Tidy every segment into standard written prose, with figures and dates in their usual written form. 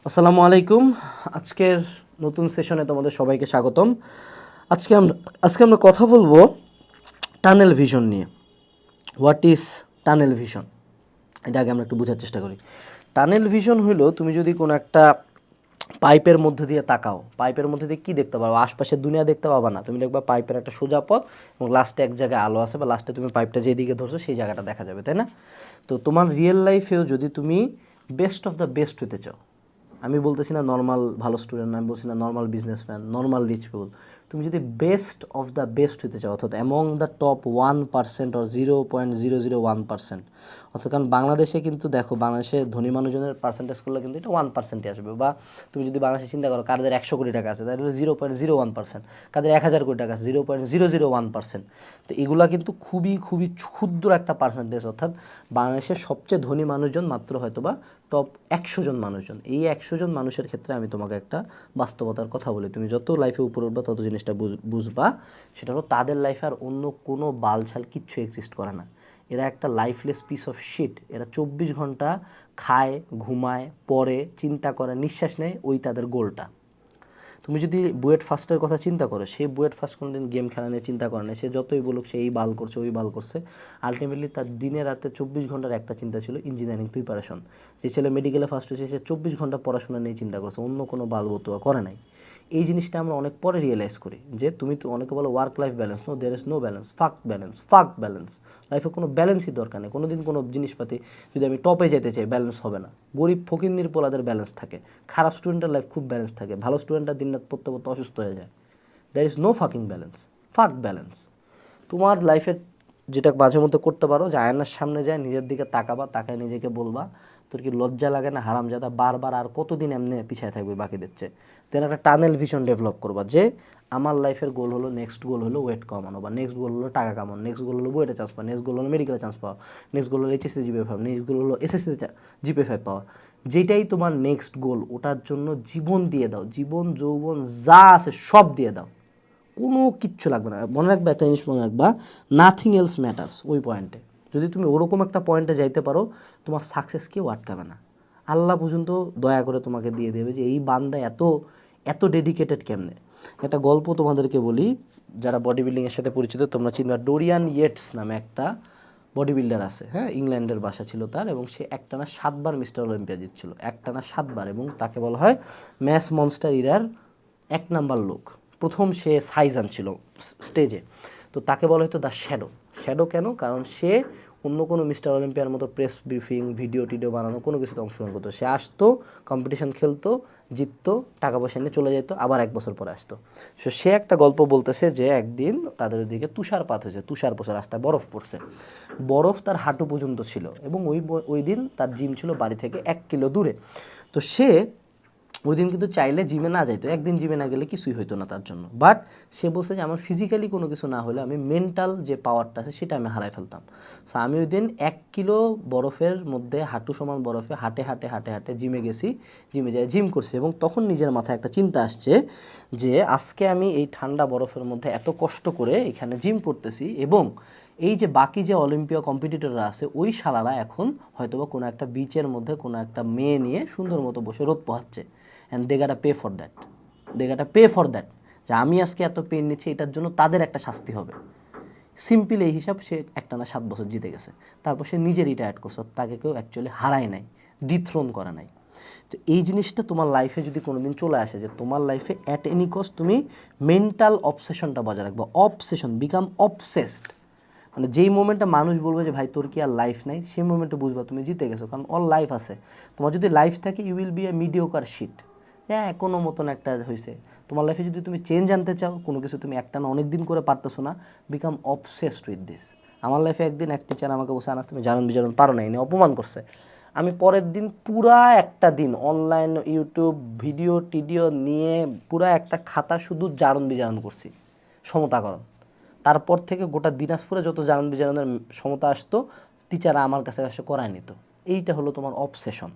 আসসালামু আলাইকুম। আজকের নতুন সেশনে তোমাদের সবাইকে স্বাগতম। আজকে আমরা কথা বলবো টানেল ভিশন নিয়ে। হোয়াট ইজ টানেল ভিশন, এটা আগে আমরা একটু বোঝার চেষ্টা করি। টানেল ভিশন হলো তুমি যদি কোনো একটা পাইপের মধ্যে দিয়ে তাকাও, পাইপের মধ্যে দিয়ে কী দেখতে পারো? আশপাশের দুনিয়া দেখতে পাবা না, তুমি দেখবা পাইপের একটা সোজা পথ এবং লাস্টে এক জায়গায় আলো আছে, বা লাস্টে তুমি পাইপটা যেদিকে ধরছো সেই জায়গাটা দেখা যাবে, তাই না? তো তোমার রিয়েল লাইফেও যদি তুমি বেস্ট অফ দ্য বেস্ট হতে চাও, আমি বলতেছি না নর্মাল ভালো স্টুডেন্ট, আমি বলছি না normal businessman, normal rich people, তুমি যদি বেস্ট অফ দ্য বেস্ট হতে চাও, অর্থাৎ অ্যামং দ্য টপ 1% অর 0.001%, অর্থাৎ কারণ বাংলাদেশে কিন্তু দেখো, বাংলাদেশের ধনী মানুষজনের পার্সেন্টেজ করলে কিন্তু এটা 1%-ই আসবে। বা তুমি যদি বাংলাদেশে চিন্তা করো কাদের 100 কোটি টাকা আছে, তাহলে 0.01%, কাদের 1000 কোটি টাকা আছে 0.001%। তো এগুলা কিন্তু খুবই খুবই ক্ষুদ্র একটা পার্সেন্টেজ, অর্থাৎ বাংলাদেশের সবচেয়ে ধনী মানুষজন মাত্র হয়তো বা টপ 100 জন মানুষজন। এই 100 জন মানুষের ক্ষেত্রে আমি তোমাকে একটা বাস্তবতার কথা বলি, তুমি যত লাইফে উপরে উঠবা তত জিনিসটা বুঝবা। সেটা হলো তাদের লাইফে আর অন্য কোনো বালছাল কিচ্ছু এক্সিস্ট করে না। এরা একটা লাইফলেস পিস অফ শিট। এরা 24 ঘন্টা খায়, ঘুমায়, পড়ে, চিন্তা করে, নিঃশ্বাস নেয়, ওই তাদের গোলটা। তুমি যদি বুয়েট ফার্স্টের কথা চিন্তা করো, সে বুয়েট ফার্স্ট কোনোদিন গেম খেলা নিয়ে চিন্তা করে না। সে যতই বলুক সে এই বাল করছে ওই বাল করছে, আলটিমেটলি তার দিনে রাতে 24 ঘন্টার একটা চিন্তা ছিল ইঞ্জিনিয়ারিং প্রিপারেশন। যে ছেলে মেডিকেলে ফার্স্ট হয়েছে সে 24 ঘন্টা পড়াশোনা নিয়ে চিন্তা করছে, অন্য কোনো বাল বতুয়া করে নাই। এই জিনিসটা আমরা অনেক পরে রিয়েলাইজ করি যে তুমি তো অনেকে বলো work life balance, no, there is no balance, fuck balance. লাইফে কোনো ব্যালেন্সই দরকার নেই। কোনো দিন কোনো জিনিসপাতি যদি আমি টপে যেতে চাই, ব্যালেন্স হবে না। গরিব ফকিন্নির পোলাদের ব্যালেন্স থাকে, খারাপ স্টুডেন্টের লাইফ খুব ব্যালেন্স থাকে, ভালো স্টুডেন্টরা দিন রাত পড়তে পড়তে অসুস্থ হয়ে যায়। There is no fucking balance, fuck balance. তোমার লাইফে যেটা মাঝে মধ্যে করতে পারো যে আয়নার সামনে যায় নিজের দিকে তাকাবা, তাকায় নিজেকে বলবা তোর কি লজ্জা লাগে না হারামজাদা, বারবার আর কতদিন এমনি পিছায় থাকবে বাকিদের চেয়ে। দেন একটা টানেল ভিশন ডেভেলপ করবা যে আমার লাইফের গোল হলো, নেক্সট গোল হলো ওয়েট কমানো, বা নেক্সট গোল হলো টাকা কামানো, নেক্সট গোল হলো বুয়েটে চান্স পাওয়া, নেক্সট গোল হলো মেডিকেলে চান্স পাওয়া, নেক্সট গোল হলো এইচএসসি জিপিএ পাওয়া, নেক্সট গোল হলো এসএসসি জিপিএ পাওয়া। যেটাই তোমার নেক্সট গোল, ওটার জন্য জীবন দিয়ে দাও, জীবন যৌবন যা আছে সব দিয়ে দাও, কোনো কিচ্ছু লাগবে না। মনে রাখবে একটা জিনিস, মনে রাখবা, নাথিং এলস ম্যাটার্স। ওই পয়েন্টে যদি তুমি ওরকম একটা পয়েন্টে যাইতে পারো, তোমার সাকসেস কেউ আটকাবে না। আল্লাহ পর্যন্ত দয়া করে তোমাকে দিয়ে দেবে যে এই বান্দা এত এত ডেডিকেটেড কেমনে। একটা গল্প তোমাদেরকে বলি, যারা বডি বিল্ডিংয়ের সাথে পরিচিত তোমরা চিনবা, ডোরিয়ান ইয়েটস নামে একটা বডি বিল্ডার আছে, হ্যাঁ, ইংল্যান্ডের বাসা ছিল তার, এবং সে একটানা 7বার মিস্টার অলিম্পিয়া জিতছিল, একটানা 7বার, এবং তাকে বলা হয় ম্যাস মনস্টার ইরার 1 নাম্বার লোক। প্রথম সে সাইজ আনছিল স্টেজে, তো তাকে বলা হতো দ্য শ্যাডো। শ্যাডো কেন? কারণ সে অন্য কোনো মিস্টার অলিম্পিয়ার মতো প্রেস ব্রিফিং, ভিডিও টিডিও বানানো কোনো কিছুতে অংশগ্রহণ করতো। সে আসতো, কম্পিটিশন খেলতো, জিততো, টাকা পয়সা নিয়ে চলে যেত, আবার 1 বছর পরে আসতো। সে একটা গল্প বলতেছে যে একদিন তাদের ওইদিকে তুষারপাত হয়েছে, তুষার পড়ছে, রাস্তায় বরফ পড়ছে, বরফ তার হাঁটু পর্যন্ত ছিল, এবং ওই দিন তার জিম ছিল বাড়ি থেকে 1 কিলো দূরে। তো সে ওই দিন কিন্তু চাইলে জিমে না যাইতো, একদিন জিমে না গেলে কিছুই হইতো না তার জন্য। বাট সে বলছে যে আমার ফিজিক্যালি কোনো কিছু না হলে আমি মেন্টাল যে পাওয়ারটা আছে সেটা আমি হারাই ফেলতাম। সো আমি ওই দিন 1 কিলো বরফের মধ্যে, হাঁটু সমান বরফে হাঁটে হাঁটে হাঁটে হাঁটে জিমে গেছি, জিমে যাই জিম করছি, এবং তখন নিজের মাথায় একটা চিন্তা আসছে যে আজকে আমি এই ঠান্ডা বরফের মধ্যে এত কষ্ট করে এখানে জিম করতেছি, এবং এই যে বাকি যে অলিম্পিয়া কম্পিটিটররা আছে ওই শালারা এখন হয়তোবা কোনো একটা বিচের মধ্যে কোনো একটা মেয়ে নিয়ে সুন্দর মতো বসে রোদ পোহাচ্ছে, অ্যান্ড দে গাটা পে ফর দ্যাট, যে আমি আজকে এত পেন নিচ্ছি, এটার জন্য তাদের একটা শাস্তি হবে। সিম্পল এই হিসাব, সে একটানা 7 বছর জিতে গেছে। তারপর সে নিজে রিটায়ার্ড করছে, তাকে কেউ অ্যাকচুয়ালি হারায় নাই, ডিথ্রোন করে নাই। তো এই জিনিসটা তোমার লাইফে যদি কোনো দিন চলে আসে যে তোমার লাইফে অ্যাট এনি কস্ট তুমি মেন্টাল অবসেশনটা বজায় রাখবা, অবসেশন, বিকাম অবসেসড, মানে যেই মোমেন্টে মানুষ বলবে যে ভাই তোর কি আর লাইফ নাই, সেই মোমেন্টে বুঝবা তুমি জিতে গেছো, কারণ অল লাইফ আছে। তোমার যদি লাইফ থাকে you will be a mediocre shit, হ্যাঁ কোনো মতন একটা হয়েছে। তোমার লাইফে যদি তুমি চেঞ্জ আনতে চাও, কোনো কিছু তুমি একটানা অনেক দিন করে পারতেছো না, বিকাম অবসেসড উইথ দিস। আমার লাইফে একদিন এক টিচার আমাকে বসে, আনাস তুমি জানুন বিজারণ পারো না, এনে অপমান করছে। আমি পরের দিন পুরা একটা দিন অনলাইন ইউটিউব ভিডিও টিডিও নিয়ে পুরা একটা খাতা শুধু জারণ বিজারণ করছি, সমতাকরণ। তারপর থেকে গোটা দিনাজপুরে যত জারণ বিজারণের সমতা আসতো, টিচাররা আমার কাছে এসে করায় নিত। এইটা হলো তোমার অবসেশন।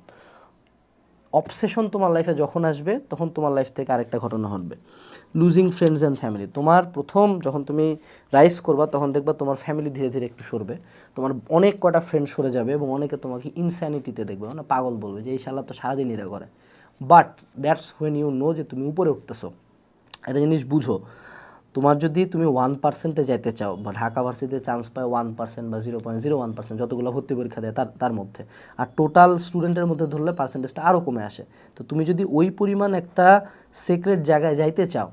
অবসেশন তোমার লাইফে যখন আসবে তখন তোমার লাইফ থেকে আরেকটা ঘটনা ঘটবে, লুজিং ফ্রেন্ডস অ্যান্ড ফ্যামিলি। তোমার প্রথম যখন তুমি রাইজ করবা তখন দেখবা তোমার ফ্যামিলি ধীরে ধীরে একটু সরবে, তোমার অনেক কটা ফ্রেন্ড সরে যাবে, এবং অনেকে তোমাকে ইনস্যানিটিতে দেখবে, মানে পাগল বলবে যে এই শালা তো সারাদিন এরা করে, but that's when you know যে তুমি উপরে উঠতেছো। একটা জিনিস বুঝো, তোমার যদি তুমি 1%-এ যাইতে চাও বা ঢাকা ভার্সিটিতে চান্স পায় 1% বা 0.01%, যতগুলো ভর্তি পরীক্ষা দেয় তার মধ্যে, আর টোটাল স্টুডেন্টের মধ্যে ধরলে পার্সেন্টেজটা আরও কমে আসে। তো তুমি যদি ওই পরিমাণ একটা সিক্রেট জায়গায় যাইতে চাও,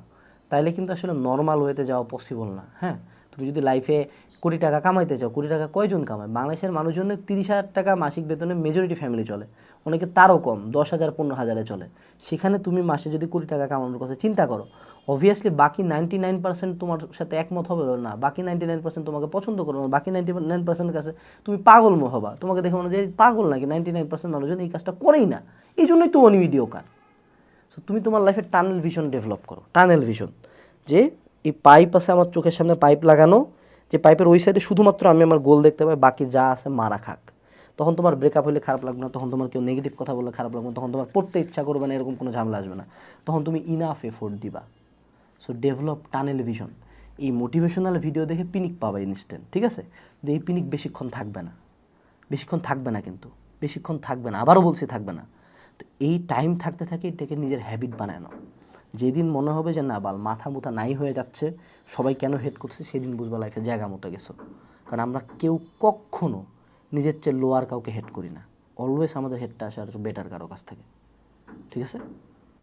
তাহলে কিন্তু আসলে নর্মাল ওয়েতে যাওয়া পসিবল না। হ্যাঁ, তুমি যদি লাইফে কোটি টাকা কামাইতে চাও, কোটি টাকা কয়জন কামায়? বাংলাদেশের মানুষজনের 30,000 টাকা মাসিক বেতনে মেজরিটি ফ্যামিলি চলে, অনেকে তারও কম, 10,000 15,000-এ চলে। সেখানে তুমি মাসে যদি কোটি টাকা কামানোর কথা চিন্তা করো, অবভিয়াসলি বাকি 99% তোমার সাথে একমত হবে না, বাকি 99% তোমাকে পছন্দ করবে না, বাকি 99%-এর কাছে তুমি পাগল হবা, তোমাকে দেখে মনে হয় যে পাগল নাকি, 99% মানুষজন এই কাজটা করেই না, এই জন্যই তো অনমিডিওকার। সো তুমি তোমার লাইফে টানেল ভিশন ডেভেলপ করো। টানেল ভিশন, যে এই পাইপ আছে আমার চোখের সামনে, পাইপ লাগানো, যে পাইপের ওই সাইডে শুধুমাত্র আমি আমার গোল দেখতে পাই, বাকি যা আছে মারা খাক। তখন তোমার ব্রেকআপ হলে খারাপ লাগবে না, তখন তোমার কেউ নেগেটিভ কথা বললে খারাপ লাগবে না, তখন তোমার পড়তে ইচ্ছা করবে না, এরকম কোনো ঝামেলা আসবে না, তখন তুমি ইনাফ এফোর্ট দিবা। So develop tunnel vision. এই মোটিভেশনাল ভিডিও দেখে পিনিক পাবা ইনস্ট্যান্ট, ঠিক আছে? কিন্তু এই পিনিক বেশিক্ষণ থাকবে না, বেশিক্ষণ থাকবে না, কিন্তু বেশিক্ষণ থাকবে না, আবারও বলছি থাকবে না। তো এই টাইম থাকতে থাকে এটাকে নিজের হ্যাবিট বানানো। যেদিন মনে হবে যে না বাল মাথা মুথা নাই হয়ে যাচ্ছে, সবাই কেন হেড করছে, সেদিন বুঝবা লাইফে জায়গা মতো গেছো। কারণ আমরা কেউ কখনো নিজের চেয়ে লোয়ার কাউকে হেড করি না, অলওয়েজ আমাদের হেডটা আসে আর বেটার কারো কাছ থেকে, ঠিক আছে?